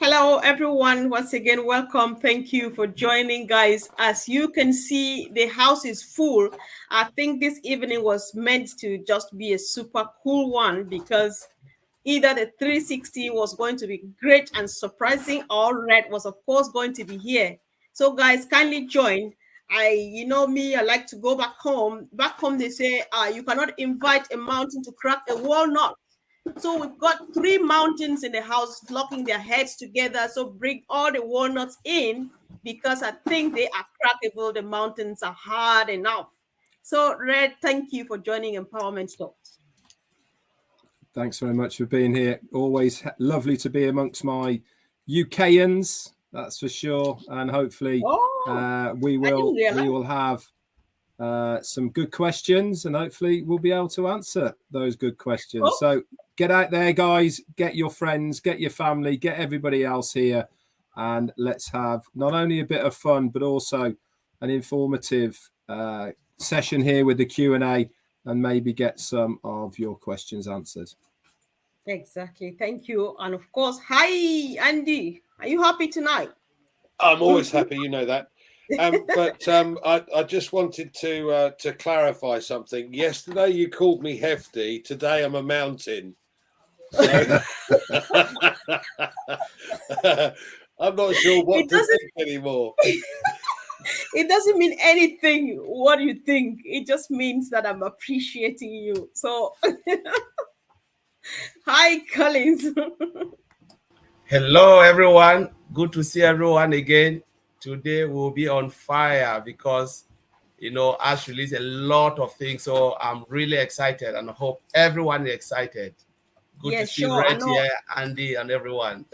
Hello, everyone. Once again, welcome. Thank you for joining, guys. As you can see, the house is full. I think this evening was meant to just be a super cool one because either the 360 was going to be great and surprising, or Red was, of course, going to be here. So, guys, kindly join. You know me, I like to go back home. Back home, they say you cannot invite a mountain to crack a walnut. So we've got three mountains in the house locking their heads together. So bring all the walnuts in because I think they are crackable. The mountains are hard enough. So Red, thank you for joining Empowerment Talks. Thanks very much for being here. Always lovely to be amongst my UKians, that's for sure. And hopefully we will have some good questions, and hopefully we'll be able to answer those good questions. So get out there, guys, get your friends, get your family, get everybody else here, and let's have not only a bit of fun but also an informative session here with the Q&A, and maybe get some of your questions answered. Exactly. Thank you. And of course, hi Andy, are you happy tonight? I'm always happy, you know that. I just wanted to clarify something. Yesterday you called me hefty. Today I'm a mountain. So I'm not sure what to think anymore. It doesn't mean anything what you think. It just means that I'm appreciating you. So hi Collins. Hello everyone. Good to see everyone again. Today we'll be on fire because Ash released a lot of things. So I'm really excited and I hope everyone is excited. Good to see Red here, Andy, and everyone.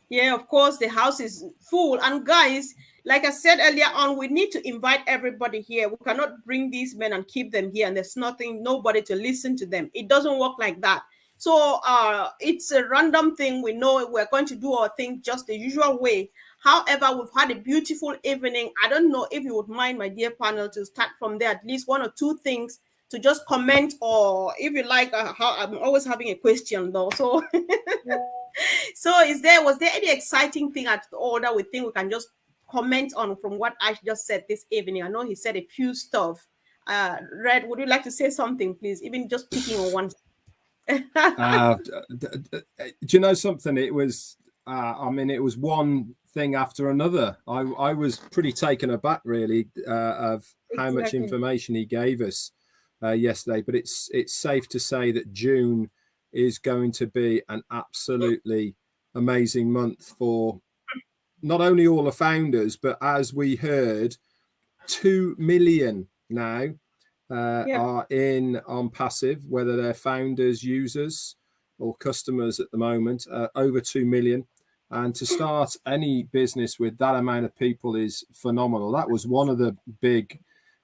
Yeah, of course, the house is full. And guys, like I said earlier on, we need to invite everybody here. We cannot bring these men and keep them here and there's nobody to listen to them. It doesn't work like that. So it's a random thing. We know we're going to do our thing just the usual way. However, we've had a beautiful evening. I don't know if you would mind, my dear panel, to start from there, at least one or two things to just comment, or if you like, I'm always having a question though. So, so was there any exciting thing at all that we think we can just comment on from what Ash just said this evening? I know he said a few stuff. Red, would you like to say something, please? Even just picking on one. Do you know something? It was, it was one thing after another. I was pretty taken aback, really, of how much information he gave us yesterday. But it's safe to say that June is going to be an absolutely amazing month for not only all the founders, but as we heard, 2 million now are in ONPASSIVE, whether they're founders, users, or customers at the moment, over 2 million. And to start any business with that amount of people is phenomenal. That was one of the big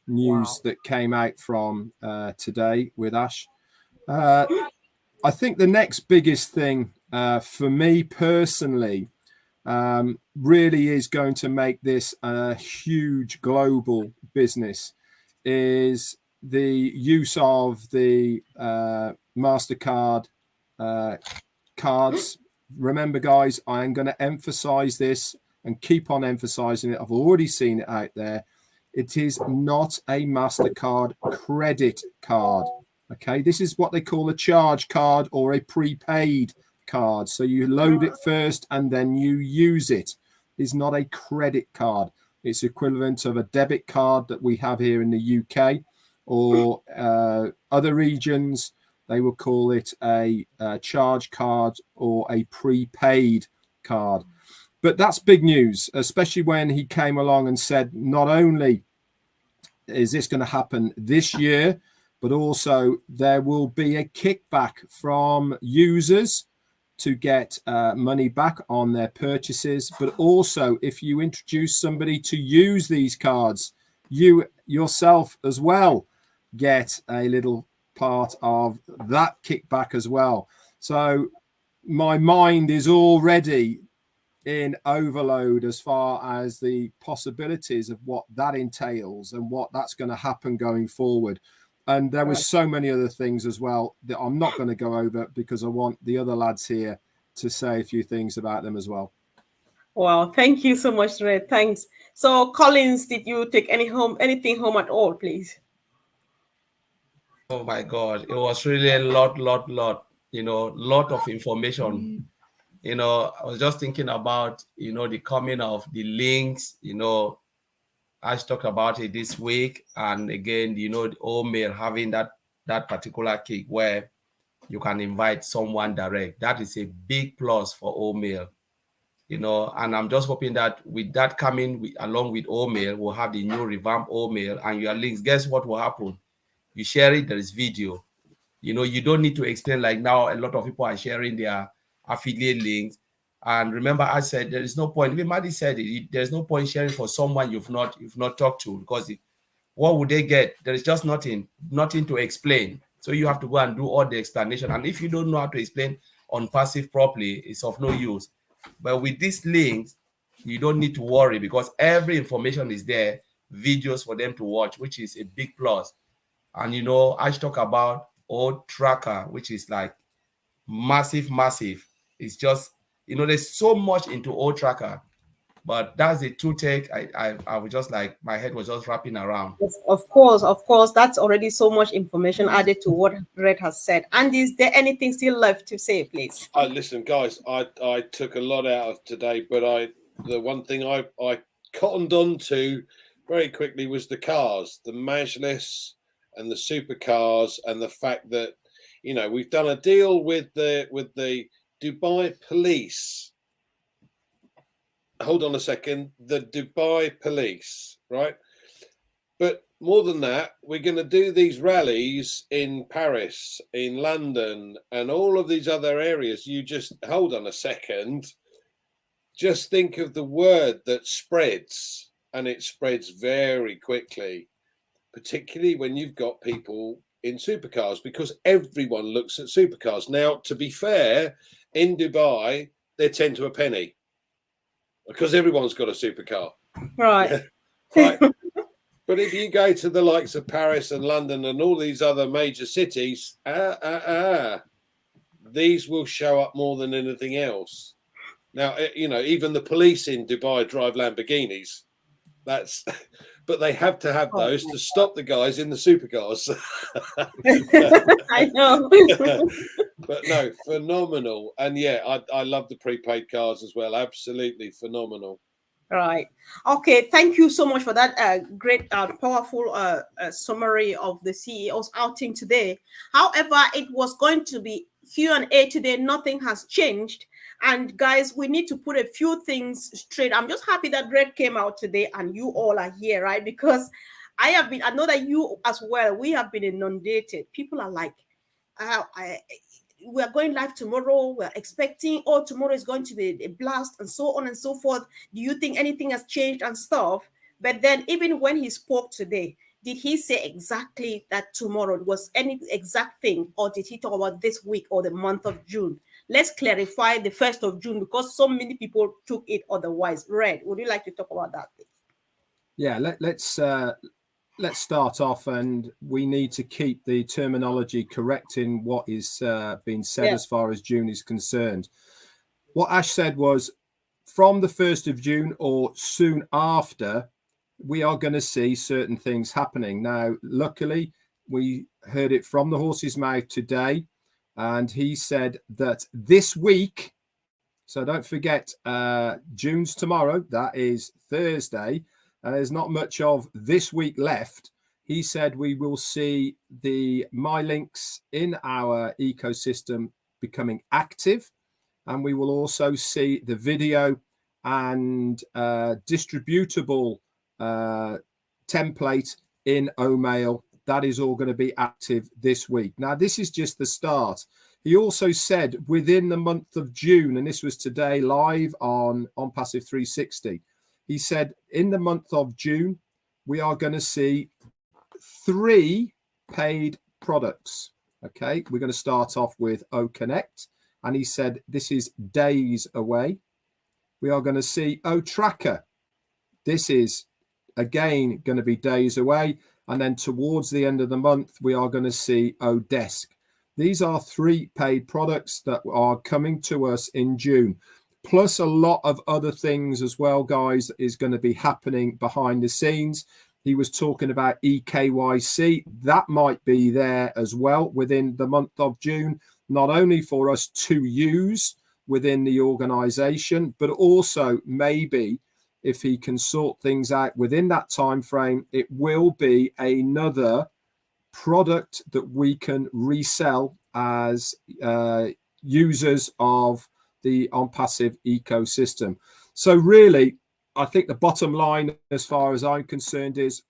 news that came out from today with Ash. I think the next biggest thing for me personally really is going to make this a huge global business is the use of the MasterCard cards. Remember, guys, I am going to emphasize this and keep on emphasizing it. I've already seen it out there. It is not a MasterCard credit card. Okay, this is what they call a charge card or a prepaid card. So you load it first and then you use it. It's not a credit card. It's equivalent of a debit card that we have here in the UK or other regions. They will call it a charge card or a prepaid card. But that's big news, especially when he came along and said, not only is this going to happen this year, but also there will be a kickback from users to get money back on their purchases. But also, if you introduce somebody to use these cards, you yourself as well get a little part of that kickback as well. So my mind is already in overload as far as the possibilities of what that entails and what that's going to happen going forward. And there was so many other things as well that I'm not going to go over because I want the other lads here to say a few things about them as well. Wow, thank you so much, Red. Thanks. So, Collins, did you take anything home at all, please? Oh my God, it was really a lot, lot of information. I was just thinking about, the coming of the links, I talked about it this week. And again, the OMail having that particular kick where you can invite someone direct. That is a big plus for OMail, and I'm just hoping that with that coming along with OMail, we'll have the new revamped OMail and your links. Guess what will happen? You share it, there is video. You don't need to explain, like now a lot of people are sharing their affiliate links. And remember, I said there is no point. Even Maddie said it. There's no point sharing for someone you've not talked to, because what would they get? There is just nothing to explain. So you have to go and do all the explanation. And if you don't know how to explain ONPASSIVE properly, it's of no use. But with these links, you don't need to worry, because every information is there, videos for them to watch, which is a big plus. And I talk about old tracker, which is like massive. It's just, there's so much into old tracker, but that's the two take. I was just like, my head was just wrapping around. Yes, of course. That's already so much information added to what Red has said. And is there anything still left to say, please? Listen, guys, I took a lot out of today, but the one thing I cottoned on to very quickly was the cars, the Majlis and the supercars, and the fact that we've done a deal with the Dubai police. Hold on a second, the Dubai police, right? But more than that, we're going to do these rallies in Paris, in London, and all of these other areas. You just hold on a second. Just think of the word that spreads, and it spreads very quickly, particularly when you've got people in supercars, because everyone looks at supercars. Now, to be fair, in Dubai, they're 10 to a penny, because everyone's got a supercar. Right. Right. But if you go to the likes of Paris and London and all these other major cities, these will show up more than anything else. Now, even the police in Dubai drive Lamborghinis. But they have to have those to stop the guys in the supercars. I know. But no, phenomenal. And yeah, I love the prepaid cars as well. Absolutely phenomenal. Right. Okay. Thank you so much for that great, powerful summary of the CEO's outing today. However, it was going to be Q&A today. Nothing has changed. And guys, we need to put a few things straight. I'm just happy that Red came out today and you all are here, right? Because I know that you as well, we have been inundated. People are like, we are going live tomorrow. We're expecting, tomorrow is going to be a blast, and so on and so forth. Do you think anything has changed and stuff? But then even when he spoke today, did he say exactly that tomorrow was any exact thing, or did he talk about this week or the month of June? Let's clarify the 1st of June, because so many people took it otherwise. Red, would you like to talk about that, please? Yeah, let's start off, and we need to keep the terminology correct in what is being said as far as June is concerned. What Ash said was from the 1st of June or soon after, we are going to see certain things happening. Now, luckily, we heard it from the horse's mouth today, and he said that this week, so don't forget, June's tomorrow, that is Thursday, there's not much of this week left. He said we will see the MyLinks in our ecosystem becoming active, and we will also see the video and distributable template in OMail. That is all going to be active this week. Now, this is just the start. He also said within the month of June, and this was today live on ONPASSIVE 360, he said in the month of June, we are going to see 3 paid products. Okay, we're going to start off with OConnect. And he said this is days away. We are going to see OTracker. This is, again, going to be days away. And then towards the end of the month, we are going to see Odesk. These are 3 paid products that are coming to us in June. plus a lot of other things as well, guys, is going to be happening behind the scenes. He was talking about EKYC. That might be there as well within the month of June, not only for us to use within the organization, but also maybe if he can sort things out within that time frame, it will be another product that we can resell as users of the ONPASSIVE ecosystem. So really, I think the bottom line, as far as I'm concerned, is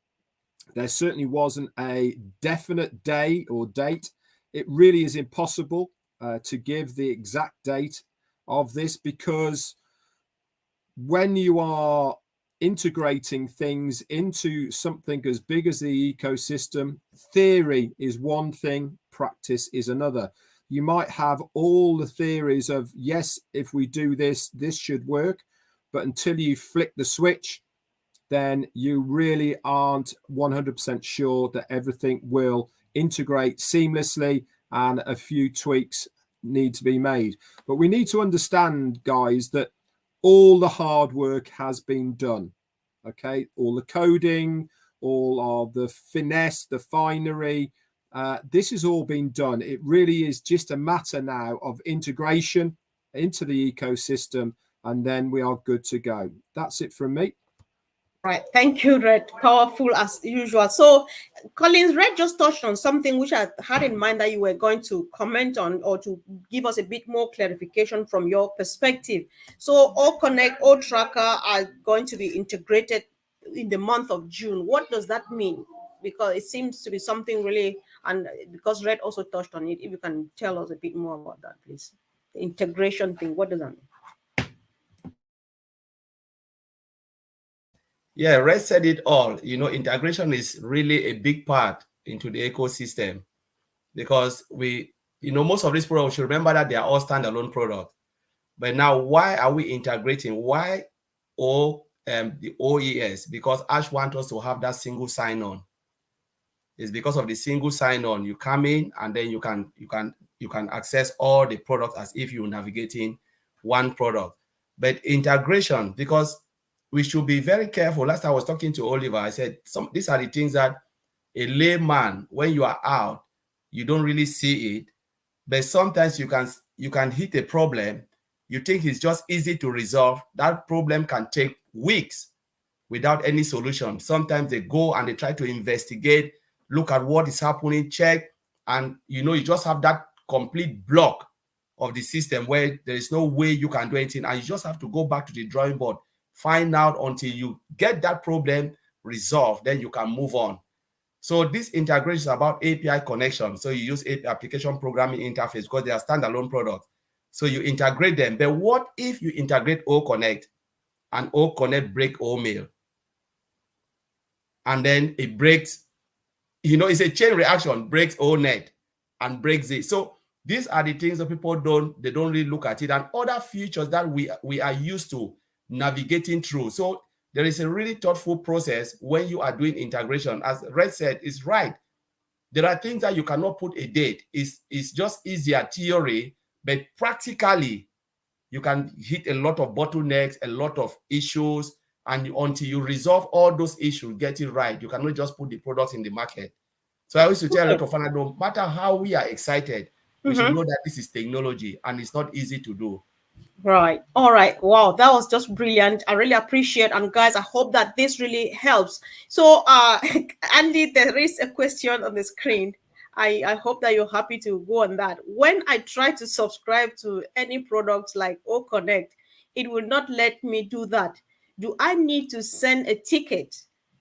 there certainly wasn't a definite day or date. It really is impossible to give the exact date of this, because when you are integrating things into something as big as the ecosystem, theory is one thing, practice is another. You might have all the theories of, yes, if we do this, this should work. But until you flick the switch, then you really aren't 100% sure that everything will integrate seamlessly, and a few tweaks need to be made. But we need to understand, guys, that all the hard work has been done. Okay, all the coding, all of the finesse, the finery, this has all been done. It really is just a matter now of integration into the ecosystem, and then we are good to go. That's it from me. Right. Thank you, Red. Powerful as usual. So, Collins, Red just touched on something which I had in mind that you were going to comment on, or to give us a bit more clarification from your perspective. So, all Connect, all Tracker are going to be integrated in the month of June. What does that mean? Because it seems to be something really, and because Red also touched on it, if you can tell us a bit more about that, please. The integration thing, what does that mean? Yeah, Red said it all. You know, integration is really a big part into the ecosystem, because most of these products, you remember that they are all standalone products. But now, why are we integrating? Why the OES? Because Ash wants us to have that single sign-on. It's because of the single sign-on. You come in and then you can access all the products as if you're navigating one product. But integration, because we should be very careful. Last time I was talking to Oliver, I said these are the things that a layman, when you are out, you don't really see it. But sometimes you can hit a problem. You think it's just easy to resolve. That problem can take weeks without any solution. Sometimes they go and they try to investigate, look at what is happening, check, and you just have that complete block of the system where there is no way you can do anything, and you just have to go back to the drawing board, find out until you get that problem resolved, then you can move on. So this integration is about API connection. So you use application programming interface because they are standalone products. So you integrate them. But what if you integrate OConnect and OConnect break OMail? And then it breaks, it's a chain reaction, breaks ONet and breaks it. So these are the things that people don't really look at it, and other features that we are used to navigating through. So there is a really thoughtful process when you are doing integration. As Red said, it's right. There are things that you cannot put a date. It's just easier theory, but practically you can hit a lot of bottlenecks, a lot of issues, and until you resolve all those issues, get it right, you cannot just put the products in the market. So I used to tell a lot of fans, no matter how we are excited, we should know that this is technology and it's not easy to do. Right. All right. Wow, that was just brilliant. I really appreciate. And guys, I hope that this really helps. So Andy, there is a question on the screen. I hope that you're happy to go on that. When I try to subscribe to any products like OConnect, it will not let me do that. Do I need to send a ticket?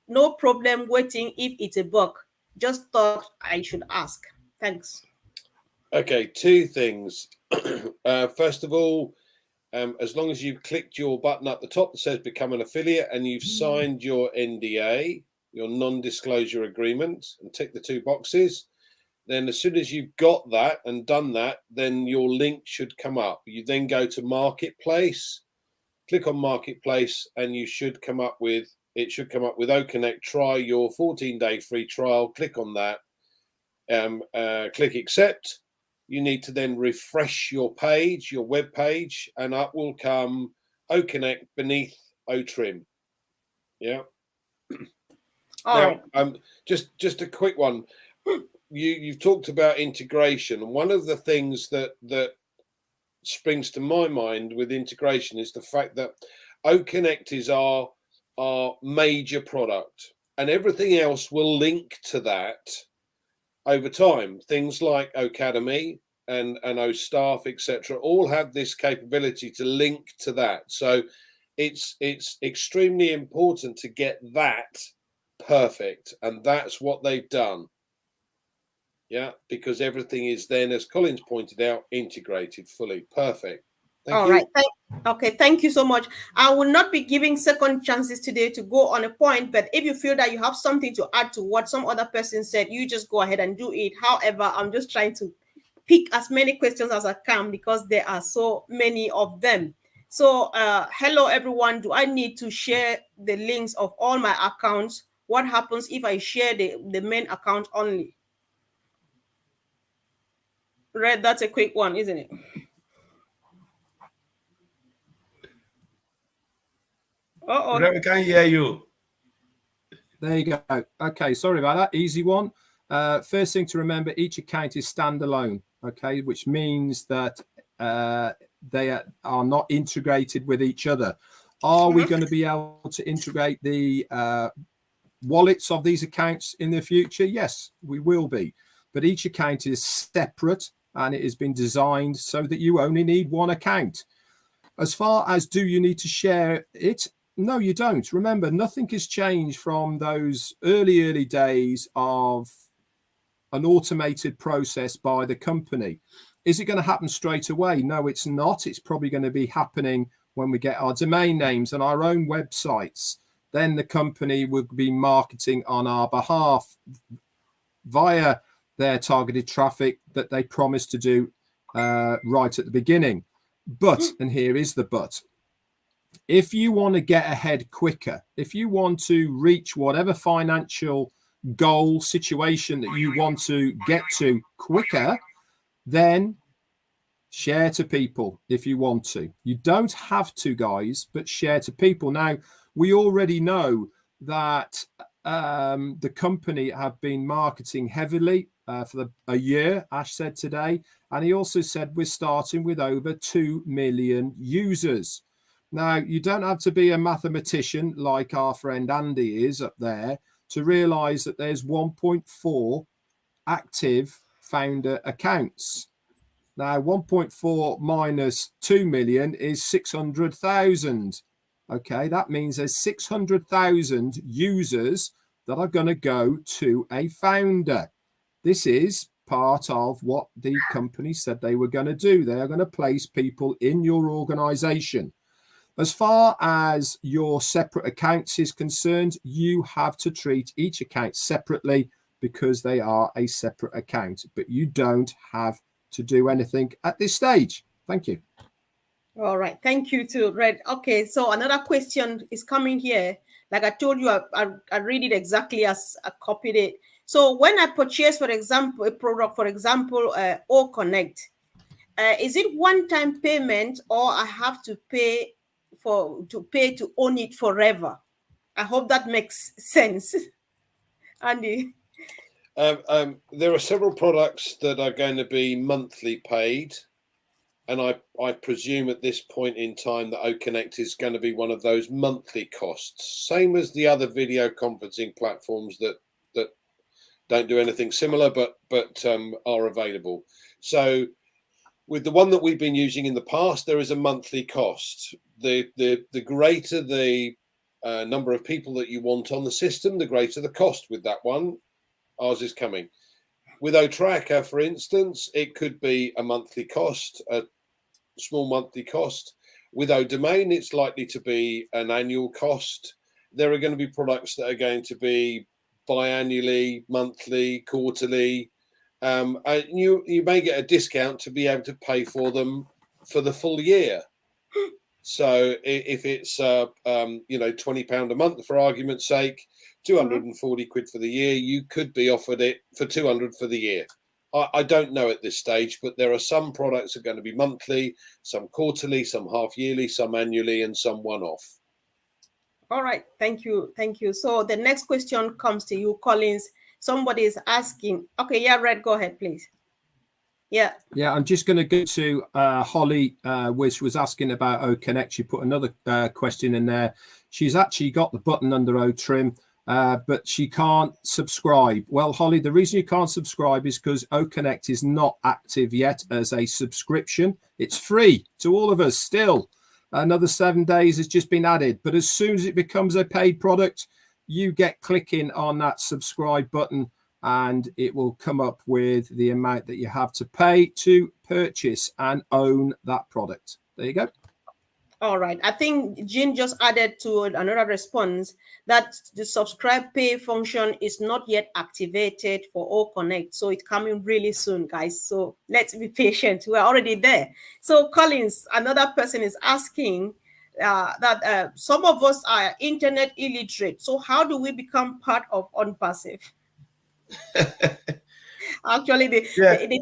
No problem waiting if it's a bug. Just thought I should ask. Thanks. Okay, two things. First of all, as long as you've clicked your button up the top that says become an affiliate and you've signed your NDA, your non-disclosure agreement, and tick the two boxes, then as soon as you've got that and done that, then your link should come up. You then go to Marketplace, click on Marketplace, and it should come up with OConnect. Try your 14-day free trial. Click on that. Click accept. you need to then refresh your page, your web page, and up will come OConnect beneath OTrim. Yeah. All now, just a quick one. You've talked about integration, and one of the things that springs to my mind with integration is the fact that OConnect is our major product, and everything else will link to that over time. Things like Academy and OStaff, etc., all have this capability to link to that. So it's extremely important to get that perfect, and that's what they've done. Yeah, because everything is then, as Collins pointed out, integrated fully. Perfect. Thank you. right. Okay, thank you so much. I will not be giving second chances today to go on a point, but if you feel that you have something to add to what some other person said, you just go ahead and do it. However, I'm just trying to pick as many questions as I can because there are so many of them. So, hello everyone. Do I need to share the links of all my accounts? What happens if I share the main account only? Red, that's a quick one, isn't it? We can't hear you. There you go. Okay, sorry about that. Easy one. First thing to remember, each account is standalone, okay, which means that they are not integrated with each other. Are we going to be able to integrate the wallets of these accounts in the future? Yes, we will be. But each account is separate, and it has been designed so that you only need one account. As far as do you need to share it? No, you don't. Remember, nothing has changed from those early days of an automated process by the company. Is it going to happen straight away? No, it's not. It's probably going to be happening when we get our domain names and our own websites. Then the company will be marketing on our behalf via their targeted traffic that they promised to do right at the beginning. But, and here is the but, if you want to get ahead quicker, if you want to reach whatever financial goal situation that you want to get to quicker, then share to people if you want to. You don't have to, guys, but share to people. Now, we already know that the company have been marketing heavily for a year, Ash said today. And he also said we're starting with over 2 million users. Now, you don't have to be a mathematician like our friend Andy is up there to realize that there's 1.4 active founder accounts. Now, 1.4 minus 2 million is 600,000. Okay, that means there's 600,000 users that are going to go to a founder. This is part of what the company said they were going to do. They are going to place people in your organization. As far as your separate accounts is concerned, you have to treat each account separately because they are a separate account, but you don't have to do anything at this stage. Thank you. All right. Thank you too, Red. Okay, so another question is coming here. Like I told you, I read it exactly as I copied it. So when I purchase, for example, a product, for example, OConnect, is it one-time payment or I have to pay to own it forever? I hope that makes sense. Andy. There are several products that are going to be monthly paid, and I presume at this point in time that OConnect is going to be one of those monthly costs, same as the other video conferencing platforms that don't do anything similar, but are available. So with the one that we've been using in the past, there is a monthly cost. The greater the number of people that you want on the system, the greater the cost with that one. Ours is coming. With OTracker, for instance, it could be a monthly cost, a small monthly cost. With ODomain, it's likely to be an annual cost. There are going to be products that are going to be biannually, monthly, quarterly. And you may get a discount to be able to pay for them for the full year. So if it's £20 a month, for argument's sake, 240 quid for the year, you could be offered it for 200 for the year. I don't know at this stage, but there are some products that are going to be monthly, some quarterly, some half yearly, some annually, and some one-off. All right. Thank you. Thank you. So the next question comes to you, Collins. Somebody is asking. Okay. Yeah, Red, go ahead, please. Yeah. Yeah, I'm just going to go to Holly, which was asking about O Connect. She put another question in there. She's actually got the button under O Trim, but she can't subscribe. Well, Holly, the reason you can't subscribe is because O Connect is not active yet as a subscription. It's free to all of us still. Another 7 days has just been added. But as soon as it becomes a paid product, you get clicking on that subscribe button, and it will come up with the amount that you have to pay to purchase and own that product. There you go. All right. I think Jean just added to another response that the subscribe pay function is not yet activated for O Connect. So it's coming really soon, guys. So let's be patient. We're already there. So Collins, another person is asking that some of us are internet illiterate. So how do we become part of ONPASSIVE? Actually, they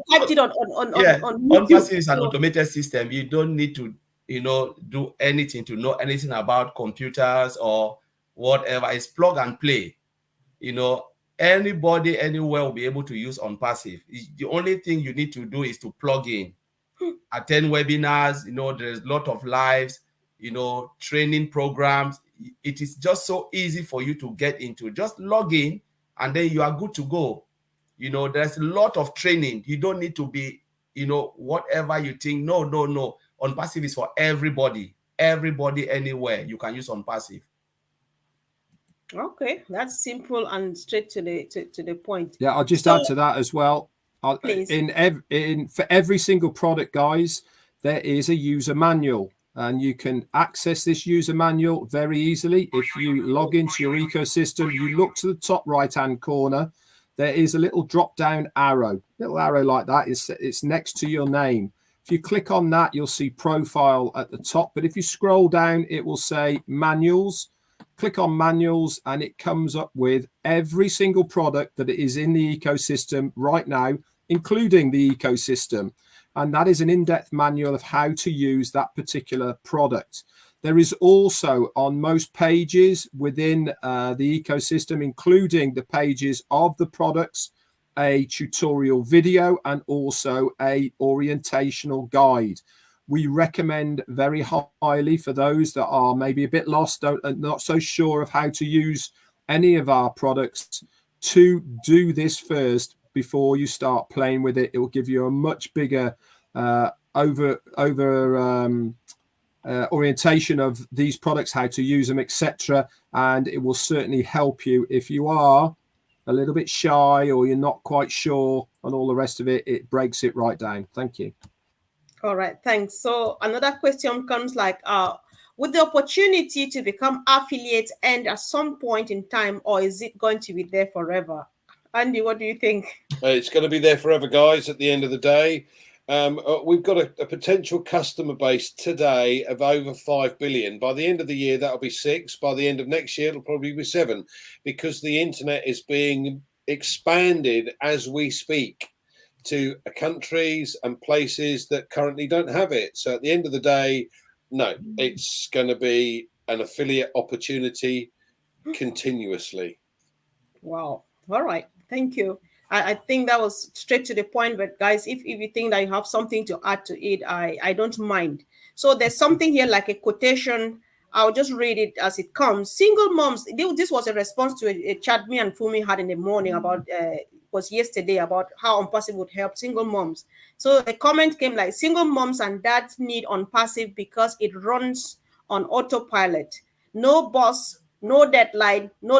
typed it on ONPASSIVE is an automated system. You don't need to, do anything to know anything about computers or whatever. It's plug and play. Anybody anywhere will be able to use ONPASSIVE. The only thing you need to do is to plug in, attend webinars. There's a lot of lives, training programs. It is just so easy for you to get into. Just log in and then you are good to go. There's a lot of training. You don't need to be, whatever you think. No. ONPASSIVE is for everybody. Everybody, anywhere. You can use ONPASSIVE. Okay, that's simple and straight to the point. Yeah, I'll just add to that as well. Please. For every single product, guys, there is a user manual, and you can access this user manual very easily. If you log into your ecosystem, you look to the top right-hand corner. There is a little drop-down arrow like that. It's next to your name. If you click on that, you'll see profile at the top. But if you scroll down, it will say manuals. Click on manuals, and it comes up with every single product that is in the ecosystem right now, including the ecosystem. And that is an in-depth manual of how to use that particular product. There is also on most pages within the ecosystem, including the pages of the products, a tutorial video and also a orientational guide. We recommend very highly for those that are maybe a bit lost and not so sure of how to use any of our products to do this first before you start playing with it. It will give you a much bigger orientation of these products, how to use them, etc. And it will certainly help you if you are a little bit shy or you're not quite sure on all the rest of it. It breaks it right down. Thank you. All right, thanks. So another question comes like, would the opportunity to become affiliates end at some point in time, or is it going to be there forever? Andy, what do you think? It's going to be there forever, guys, at the end of the day. We've got a potential customer base today of over 5 billion. By the end of the year, that'll be 6. By the end of next year, it'll probably be 7, because the internet is being expanded as we speak to countries and places that currently don't have it. So at the end of the day, no, it's going to be an affiliate opportunity continuously. Wow. All right. Thank you. I think that was straight to the point, but guys, if you think that you have something to add to it, I don't mind. So there's something here like a quotation. I'll just read it as it comes. Single moms, this was a response to a chat me and Fumi had in the morning about, was yesterday, about how ONPASSIVE would help single moms. So the comment came like, single moms and dads need ONPASSIVE because it runs on autopilot. No boss, no deadline, no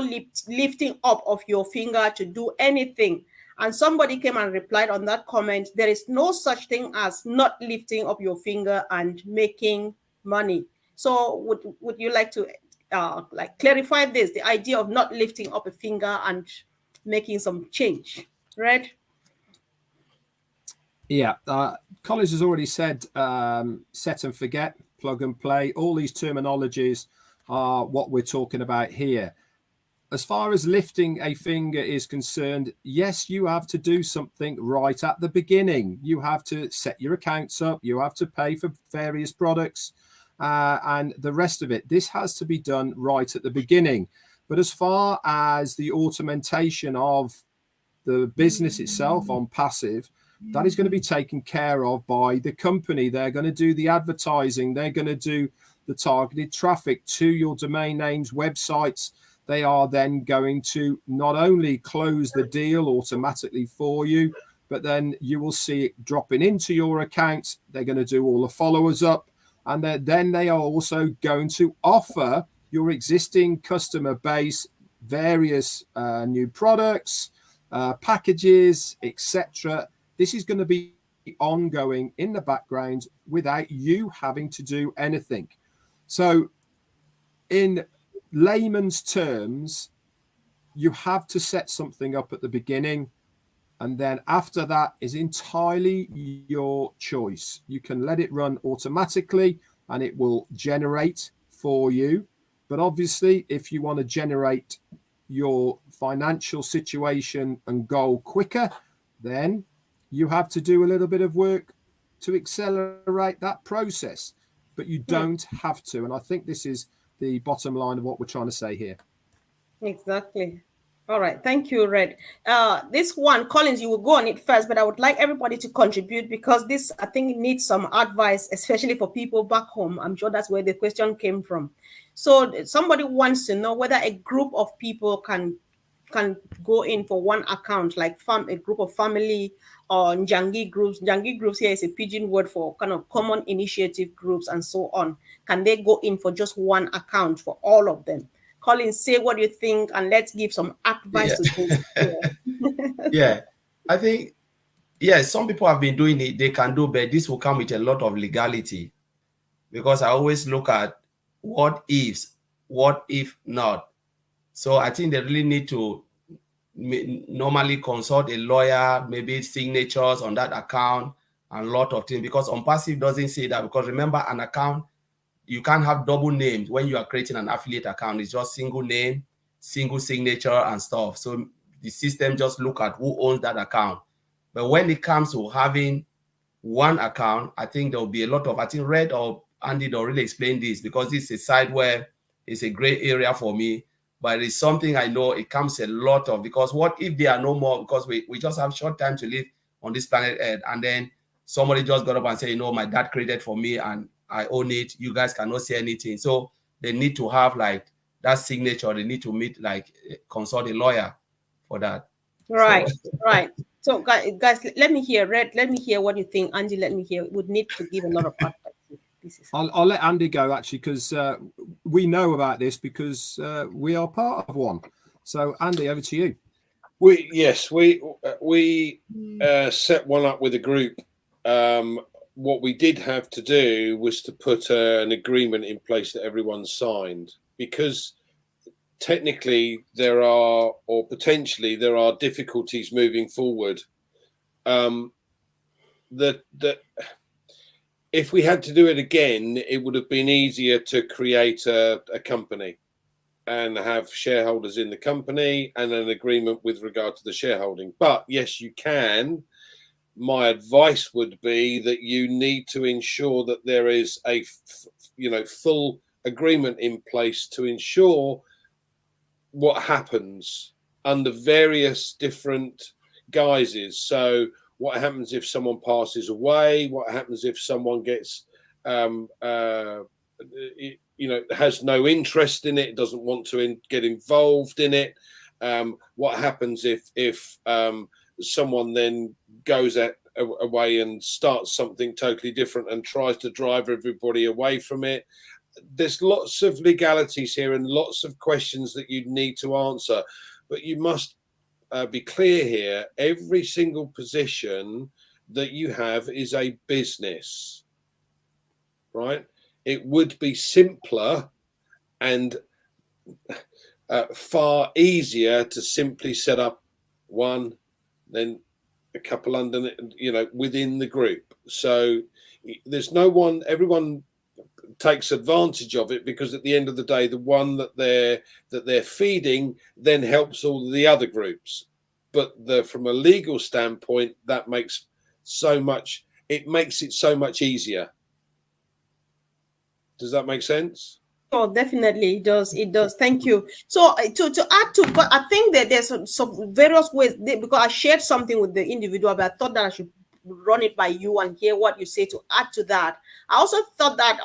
lifting up of your finger to do anything. And somebody came and replied on that comment, there is no such thing as not lifting up your finger and making money. So would you like to clarify this, the idea of not lifting up a finger and making some change? Red? Yeah, Collins has already said set and forget, plug and play. All these terminologies are what we're talking about here. as far as lifting a finger is concerned, yes, you have to do something right at the beginning. You have to set your accounts up. You have to pay for various products and the rest of it. This has to be done right at the beginning. But as far as the automation of the business itself on Passive, that is going to be taken care of by the company. They're going to do the advertising. They're going to do the targeted traffic to your domain names, websites. They are then going to not only close the deal automatically for you, but then you will see it dropping into your account. They're going to do all the followers up. And then they are also going to offer your existing customer base various new products, packages, etc. This is going to be ongoing in the background without you having to do anything. So in layman's terms, you have to set something up at the beginning, and then after that is entirely your choice. You can let it run automatically and it will generate for you. But obviously, if you want to generate your financial situation and goal quicker, then you have to do a little bit of work to accelerate that process. But you don't have to. And I think this is the bottom line of what we're trying to say here. Exactly. All right. Thank you, Red. This one, Collins, you will go on it first, but I would like everybody to contribute because this, I think, needs some advice, especially for people back home. I'm sure that's where the question came from. So somebody wants to know whether a group of people can go in for one account, like a group of family or Njangi groups. Njangi groups here is a pidgin word for kind of common initiative groups and so on. Can they go in for just one account for all of them? Colin, say what you think and let's give some advice to those. Yeah, I think, some people have been doing it, they can do, but this will come with a lot of legality, because I always look at what ifs, what if not. So I think they really need to normally consult a lawyer, maybe signatures on that account and a lot of things, because ONPASSIVE doesn't say that, because remember, an account, you can't have double names when you are creating an affiliate account. It's just single name, single signature and stuff. So the system just look at who owns that account. But when it comes to having one account, I think there will be a lot of, I think Red or Andy don't really explain this, because this is a side where it's a gray area for me, but it's something I know it comes a lot of, because what if there are no more, because we just have short time to live on this planet Earth, and then somebody just got up and say, my dad created for me and I own it, you guys cannot say anything. So they need to have like that signature. They need to meet, like, consult a lawyer for that. Right, right. So guys, let me hear, Red, let me hear what you think. Andy, let me hear. Would need to give a lot of advice. I'll let Andy go, actually, because we know about this because we are part of one. So Andy, over to you. We set one up with a group. What we did have to do was to put an agreement in place that everyone signed, because technically there are, or potentially there are, difficulties moving forward. If we had to do it again, it would have been easier to create a company and have shareholders in the company and an agreement with regard to the shareholding. But yes, you can. My advice would be that you need to ensure that there is a full agreement in place to ensure what happens under various different guises. So what happens if someone passes away? What happens if someone gets has no interest in it, doesn't want to get involved in it? What happens if someone then goes away and starts something totally different and tries to drive everybody away from it? There's lots of legalities here and lots of questions that you need to answer, but you must be clear here. Every single position that you have is a business, right? It would be simpler and far easier to simply set up one, then a couple under, within the group. So there's no one, everyone takes advantage of it, because at the end of the day, the one that they're feeding then helps all the other groups. But from a legal standpoint, that makes it makes it so much easier. Does that make sense? Oh, definitely it does. It does. Thank you. So to add to, but I think that there's some various ways because I shared something with the individual, but I thought that I should run it by you and hear what you say to add to that. I also thought that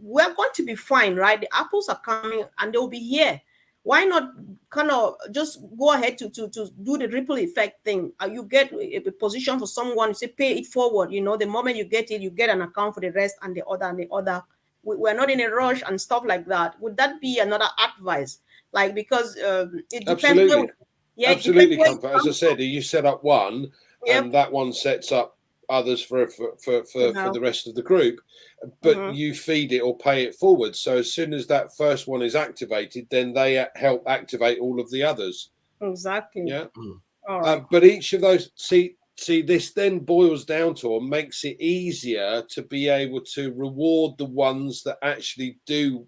we're going to be fine, right? The apples are coming and they'll be here. Why not kind of just go ahead to do the ripple effect thing? You get a position for someone, you say pay it forward. You know, the moment you get it, you get an account for the rest and the other. We're not in a rush and stuff like that. Would that be another advice? Like, because it depends. Absolutely. Yeah, absolutely, Comfort. As I said, you set up one, yep. and that one sets up others for the rest of the group, but you feed it or pay it forward. So as soon as that first one is activated, then they help activate all of the others. Exactly. Yeah. All right. But each of those, see, this then boils down to, or makes it easier to be able to reward the ones that actually do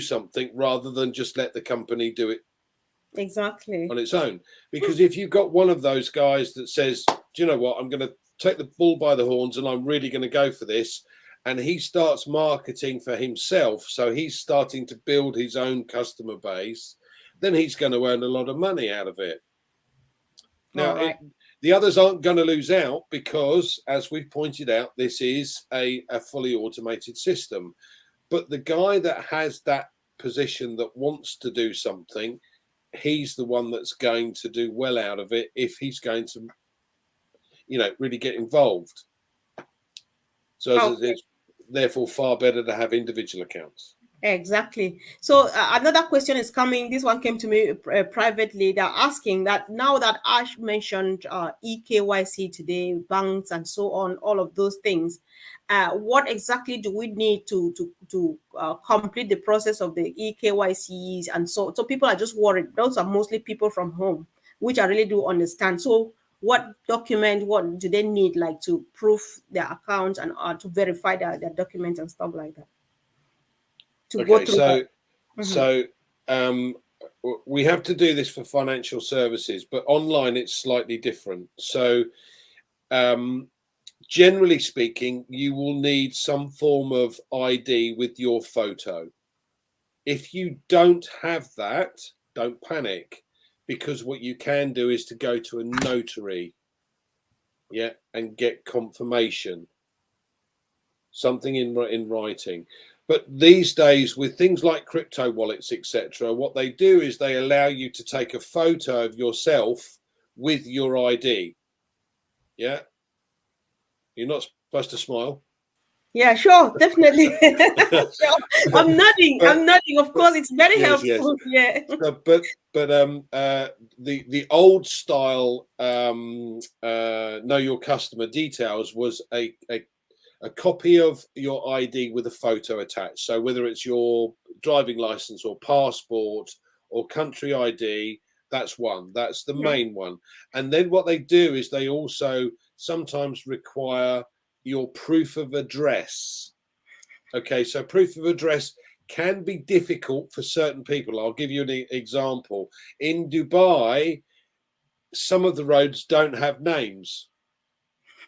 something, rather than just let the company do it exactly on its own. Because if you've got one of those guys that says, do you know what, I'm going to take the bull by the horns and I'm really going to go for this, and he starts marketing for himself, so he's starting to build his own customer base, then he's going to earn a lot of money out of it. Now, the others aren't going to lose out, because, as we've pointed out, this is a fully automated system. But the guy that has that position that wants to do something, he's the one that's going to do well out of it, if he's going to, really get involved. So it's therefore far better to have individual accounts. Exactly. So another question is coming. This one came to me privately. They're asking that now that Ash mentioned eKYC today, banks and so on, all of those things, what exactly do we need to complete the process of the eKYCs? And so people are just worried. Those are mostly people from home, which I really do understand. So what document, what do they need, like, to prove their accounts and to verify their documents and stuff like that? Okay, so we have to do this for financial services, but online it's slightly different. So generally speaking, you will need some form of ID with your photo. If you don't have that, don't panic, because what you can do is to go to a notary, and get confirmation, something in writing. But these days, with things like crypto wallets, etc., what they do is they allow you to take a photo of yourself with your ID. Yeah, you're not supposed to smile. Yeah, sure, definitely. Sure. I'm nodding. I'm nodding. Of course, it's very helpful. Yes. Yeah. But the old style know your customer details was a copy of your ID with a photo attached. So whether it's your driving license or passport or country ID, that's one. That's the main one. And then what they do is they also sometimes require your proof of address. Okay, so proof of address can be difficult for certain people. I'll give you an example. In Dubai, some of the roads don't have names.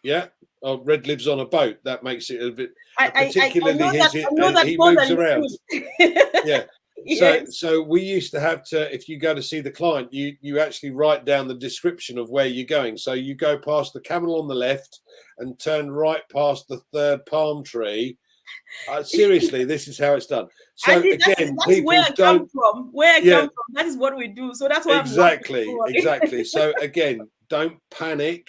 Yeah. Oh, Red lives on a boat. That makes it a bit particularly he moves around. Yeah. So we used to have to, if you go to see the client, you actually write down the description of where you're going. So you go past the camel on the left and turn right past the third palm tree. Seriously, this is how it's done. So again, people where I come from. That is what we do. So that's why exactly. So again, don't panic.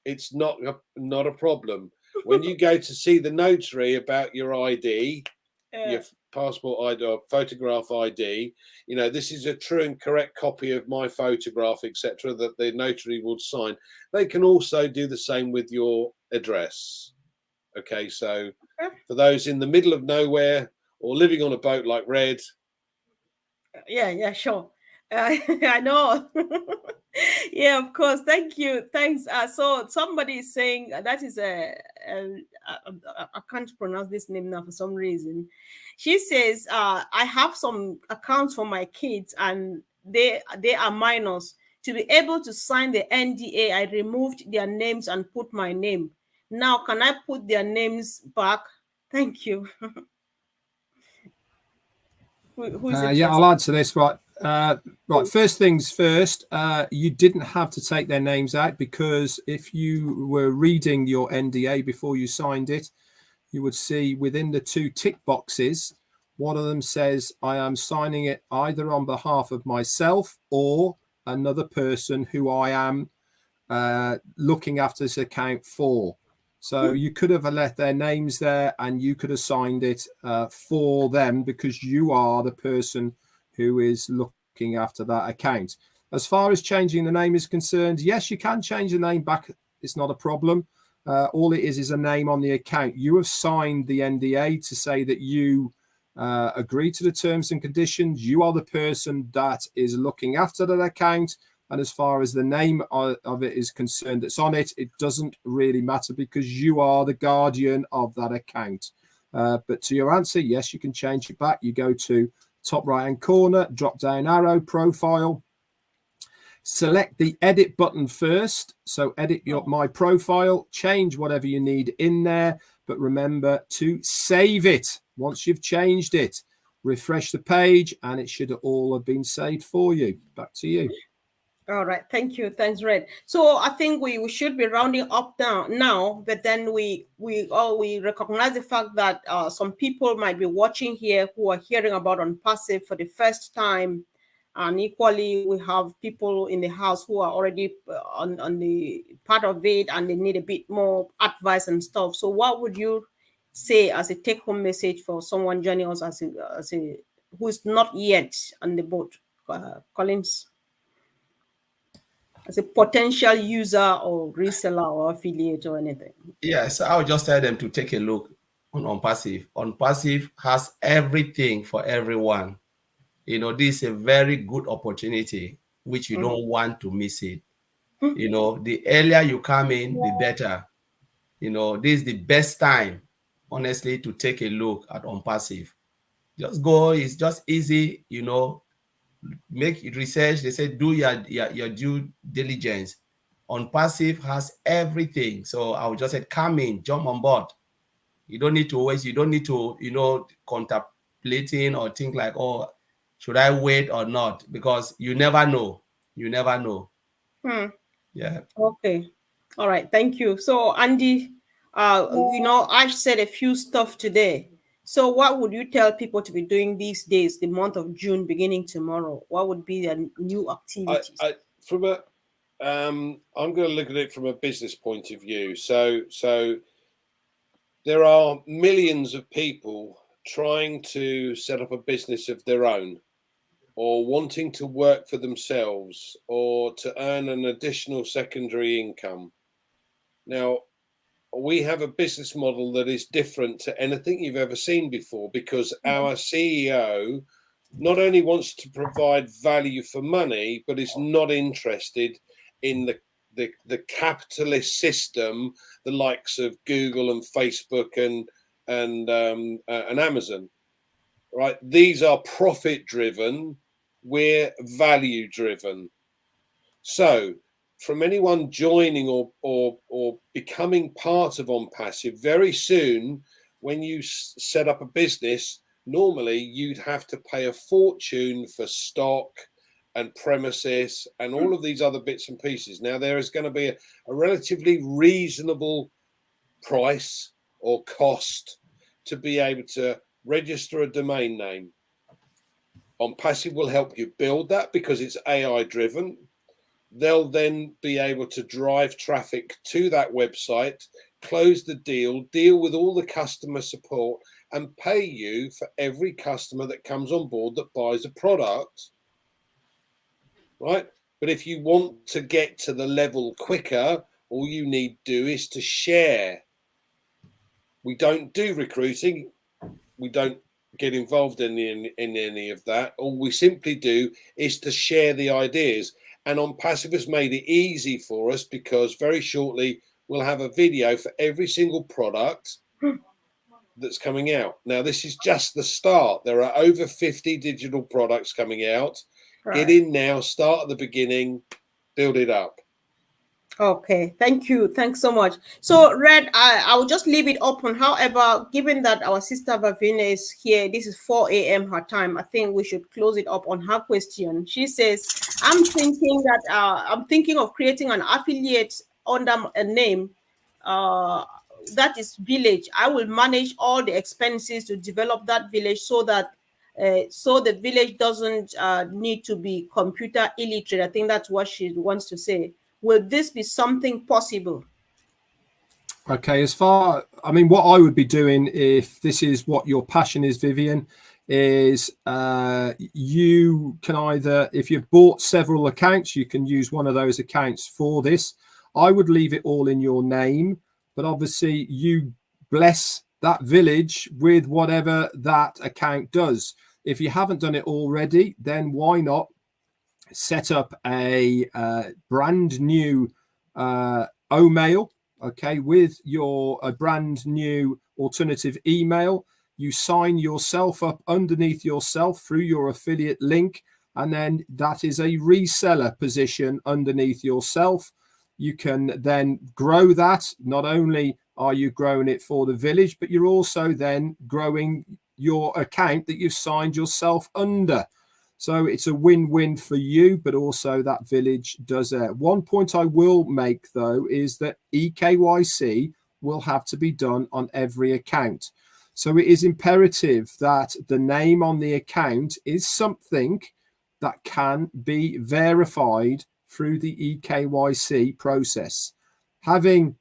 It's not a problem. When you go to see the notary about your ID, your passport ID or photograph ID, this is a true and correct copy of my photograph, etc., that the notary will sign. They can also do the same with your address. Okay, so for those in the middle of nowhere or living on a boat like Red. Yeah, sure. I know. Yeah, of course. Thank you. Thanks. So somebody is saying that is I can't pronounce this name now for some reason. She says, I have some accounts for my kids and they are minors. To be able to sign the NDA, I removed their names and put my name. Now, can I put their names back? Thank you. Who's Yeah, interested? I'll answer this. Right. Right. First things first, you didn't have to take their names out, because if you were reading your NDA before you signed it, you would see within the two tick boxes, one of them says, I am signing it either on behalf of myself or another person who I am looking after this account for. So you could have left their names there and you could have signed it for them, because you are the person who is looking after that account. As far as changing the name is concerned, yes, you can change the name back. It's not a problem. All it is a name on the account. You have signed the NDA to say that you agree to the terms and conditions. You are the person that is looking after that account. And as far as the name of it is concerned that's on it, it doesn't really matter, because you are the guardian of that account. But to your answer, yes, you can change it back. You go to top right hand corner, drop down arrow, profile, select the edit button first. So edit my profile, change whatever you need in there, but remember to save it. Once you've changed it, refresh the page and it should all have been saved for you. Back to you. All right, thank you. Thanks, Red. So I think we should be rounding up now, but then we recognize the fact that some people might be watching here who are hearing about ONPASSIVE for the first time, and equally we have people in the house who are already on the part of it and they need a bit more advice and stuff. So what would you say as a take-home message for someone joining us as a who is not yet on the boat, Collins? As a potential user or reseller or affiliate or anything? Yes, I would just tell them to take a look on ONPASSIVE. ONPASSIVE has everything for everyone. You know, this is a very good opportunity, which you don't want to miss it. You know, the earlier you come in, the better. You know, this is the best time, honestly, to take a look at ONPASSIVE. Just go, it's just easy, you know, make research. They say do your due diligence. ONPASSIVE has everything. So I would just say come in, jump on board. You don't need to waste, you don't need to, you know, contemplating or think like, oh, should I wait or not? Because you never know. You never know. Yeah. Okay. All right. Thank you. So Andy, I said a few stuff today. So what would you tell people to be doing these days, the month of June beginning tomorrow? What would be their new activities? I'm going to look at it from a business point of view. So there are millions of people trying to set up a business of their own, or wanting to work for themselves, or to earn an additional secondary income. Now, we have a business model that is different to anything you've ever seen before, because our CEO not only wants to provide value for money, but is not interested in the capitalist system, the likes of Google and Facebook and Amazon. Right? These are profit driven. We're value driven. So, from anyone joining or becoming part of ONPASSIVE, very soon, when you set up a business, normally you'd have to pay a fortune for stock and premises and all of these other bits and pieces. Now, there is going to be a relatively reasonable price or cost to be able to register a domain name. ONPASSIVE will help you build that because it's AI driven. They'll then be able to drive traffic to that website, close the deal with all the customer support, and pay you for every customer that comes on board that buys a product. Right? But if you want to get to the level quicker, all you need to do is to share. We don't do recruiting. We don't get involved in any of that. All we simply do is to share the ideas. And ONPASSIVE has made it easy for us because very shortly we'll have a video for every single product that's coming out. Now, this is just the start. There are over 50 digital products coming out. Right. Get in now, start at the beginning, build it up. Okay, thank you. Thanks so much. So, Red, I will just leave it open. However, given that our sister Vavina is here, this is 4 a.m. her time, I think we should close it up on her question. She says, I'm thinking of creating an affiliate under a name that is village. I will manage all the expenses to develop that village so that so the village doesn't need to be computer illiterate. I think that's what she wants to say. Will this be something possible? Okay, I mean, what I would be doing if this is what your passion is, Vivian, is you can either, if you've bought several accounts, you can use one of those accounts for this. I would leave it all in your name, but obviously you bless that village with whatever that account does. If you haven't done it already, then why not set up a brand new OMail, okay, with a brand new alternative email. You sign yourself up underneath yourself through your affiliate link, and then that is a reseller position underneath yourself. You can then grow that. Not only are you growing it for the village, but you're also then growing your account that you've signed yourself under. So it's a win-win for you, but also that village does it. One point I will make, though, is that eKYC will have to be done on every account. So it is imperative that the name on the account is something that can be verified through the eKYC process. Having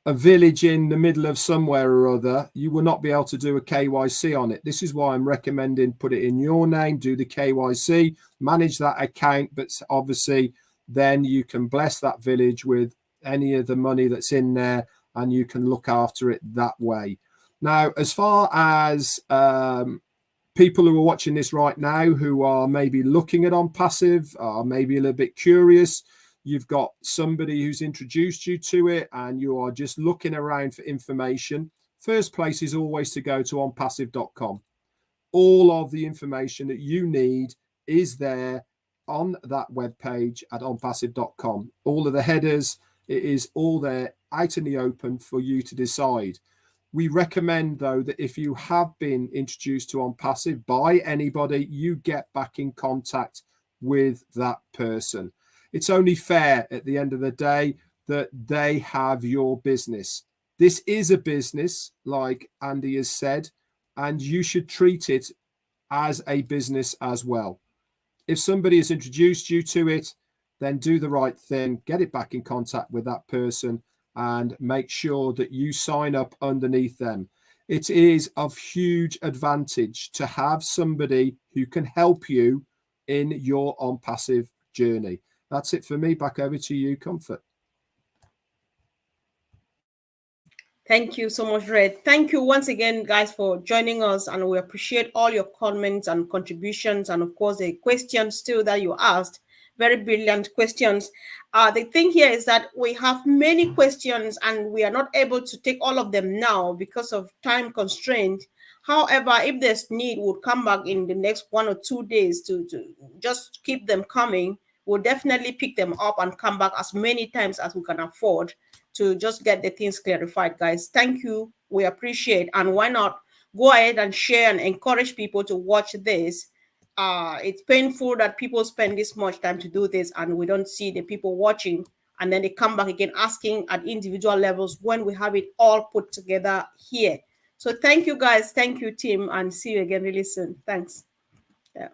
a village in the middle of somewhere or other, you will not be able to do a KYC on it. This is why I'm recommending put it in your name, do the KYC, manage that account, but obviously then you can bless that village with any of the money that's in there and you can look after it that way. Now, as far as people who are watching this right now who are maybe looking at ONPASSIVE, are maybe a little bit curious, you've got somebody who's introduced you to it and you are just looking around for information, first place is always to go to onpassive.com. All of the information that you need is there on that webpage at onpassive.com. All of the headers, it is all there out in the open for you to decide. We recommend, though, that if you have been introduced to ONPASSIVE by anybody, you get back in contact with that person. It's only fair at the end of the day that they have your business. This is a business, like Andy has said, and you should treat it as a business as well. If somebody has introduced you to it, then do the right thing, get it back in contact with that person and make sure that you sign up underneath them. It is of huge advantage to have somebody who can help you in your ONPASSIVE journey. That's it for me. Back over to you, Comfort. Thank you so much, Red. Thank you once again, guys, for joining us. And we appreciate all your comments and contributions. And of course, the questions too that you asked. Very brilliant questions. The thing here is that we have many questions and we are not able to take all of them now because of time constraint. However, if there's need, we'll come back in the next 1 or 2 days to just keep them coming. We'll definitely pick them up and come back as many times as we can afford to just get the things clarified, guys. Thank you. We appreciate. And why not go ahead and share and encourage people to watch this. It's painful that people spend this much time to do this and we don't see the people watching. And then they come back again asking at individual levels when we have it all put together here. So thank you, guys. Thank you, team. And see you again really soon. Thanks. Yeah.